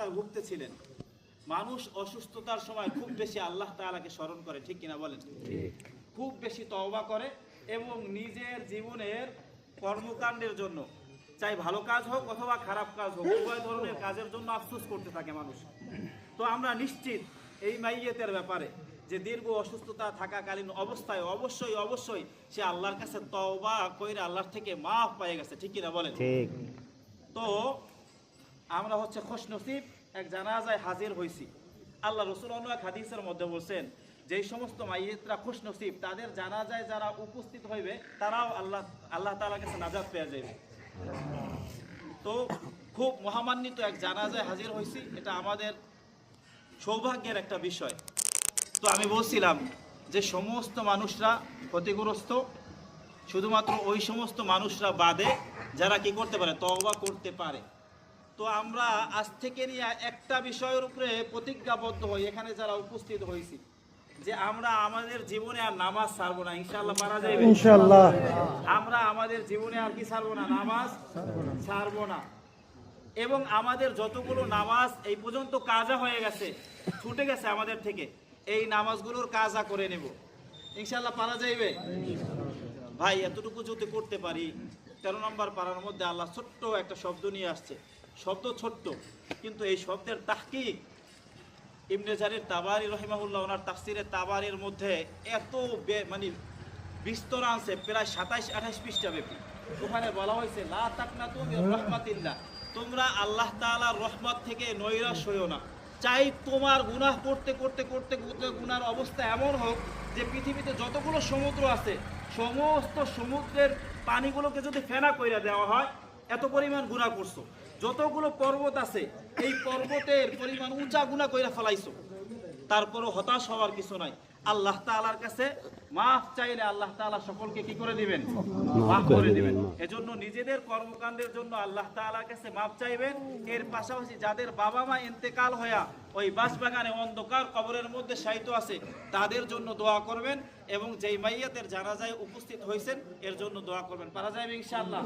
অসুস্থতায় ভুগতেছিলেন। মানুষ অসুস্থতার সময় খুব বেশি আল্লাহ তাআলাকে স্মরণ করে, ঠিক কিনা বলেন? খুব বেশি তওবা করে এবং নিজের জীবনের কর্মকাণ্ডের জন্য, চাই ভালো কাজ হোক অথবা খারাপ কাজ হোক, উভয় ধরনের কাজের জন্য আফসোস করতে থাকে মানুষ। তো আমরা নিশ্চিত এই মাইয়েতের ব্যাপারে যে দীর্ঘ অসুস্থতা থাকাকালীন অবস্থায় অবশ্যই অবশ্যই সে আল্লাহর কাছে তওবা কইরা আল্লাহর থেকে মাফ পেয়ে গেছে, ঠিক কিনা বলেন? ঠিক। তো আমরা হচ্ছে খুশনসিব এক জানাজায় হাজির হইছি। আল্লাহ রাসূল অন্য এক হাদিসের মধ্যে বলছেন যেই সমস্ত মাইয়েতরা খুশনসিব তাদের জানাজায় যারা উপস্থিত হইবে তারাও আল্লাহ তাআলার কাছে নাজাত পেয়ে যাবে। তো খুব মহামান্বিত এক জানাজায় হাজির হইছি, এটা আমাদের সৌভাগ্যের একটা বিষয়। তো আমি বলছিলাম যে সমস্ত মানুষরা ক্ষতিগ্রস্ত, শুধুমাত্র ওই সমস্ত মানুষরা বাদে যারা কি করতে পারে, তওবা করতে পারে। তো আমরা আজ থেকে নিয়ে একটা বিষয়ের উপরে প্রতিজ্ঞাবদ্ধ হই, এখানে যারা উপস্থিত হয়েছি, যে আমরা আমাদের জীবনে আর নামাজ ছাড়বো না। ইনশাআল্লাহ পারা যাবে? ইনশাআল্লাহ। আমরা আমাদের জীবনে আর কি ছাড়বো না? নামাজ ছাড়বো না। এবং আমাদের যতগুলো নামাজ এই পর্যন্ত কাজা হয়ে গেছে, ছুটে গেছে আমাদের থেকে, এই নামাজগুলোর কাজা করে নেব। ইনশাআল্লাহ পারা যাইবে? ভাই এতটুকু যদি করতে পারি, 13 নম্বর পারার মধ্যে আল্লাহ ছোট্ট একটা শব্দ নিয়ে আসছে। শব্দ ছোট্ট, কিন্তু এই শব্দের তাহকিক ইবনে জারির তাবারি রহিমাহুল্লাহ ওনার তাফসিরে তাবারির মধ্যে এত মানে বিস্তর আছে, প্রায় 27-28 পৃষ্ঠা ব্যাপী। ওখানে বলা হয়েছে লা তাকনাতু মির রাহমাতিল্লাহ, তোমরা আল্লাহ তাআলার রহমত থেকে নৈরাশ হইও না। চাই তোমার গুনাহ করতে করতে করতে করতে গুনার অবস্থা এমন হোক যে পৃথিবীতে যতগুলো সমুদ্র আছে সমস্ত সমুদ্রের পানিগুলোকে যদি ফেনা কইরা দেওয়া হয়, এত পরিমাণ গুনাহ করছো। যতগুলো পর্বত আছে এই পর্বতের পরিমাণ উঁচা গুনাহ কইরা ফেলাইছো, তারপরও হতাশ হওয়ার কিছু নাই। আল্লাহ তাআলার কাছে মাফ চাইলে আল্লাহ তাআলা সকলকে কি করে দিবেন? মাফ করে দিবেন। এজন্য নিজেদের কর্মকাণ্ডের জন্য আল্লাহ তাআলার কাছে মাফ চাইবেন। এর পাশাপাশি যাদের বাবা মা ইন্তেকাল হয়ে ওই বাসবাগানে অন্ধকার কবরের মধ্যে শায়িত আছে তাদের জন্য দোয়া করবেন, এবং যেই মাইয়াতের জানাজায় উপস্থিত হয়েছেন এর জন্য দোয়া করবেন। পারা যাবে ইনশাআল্লাহ?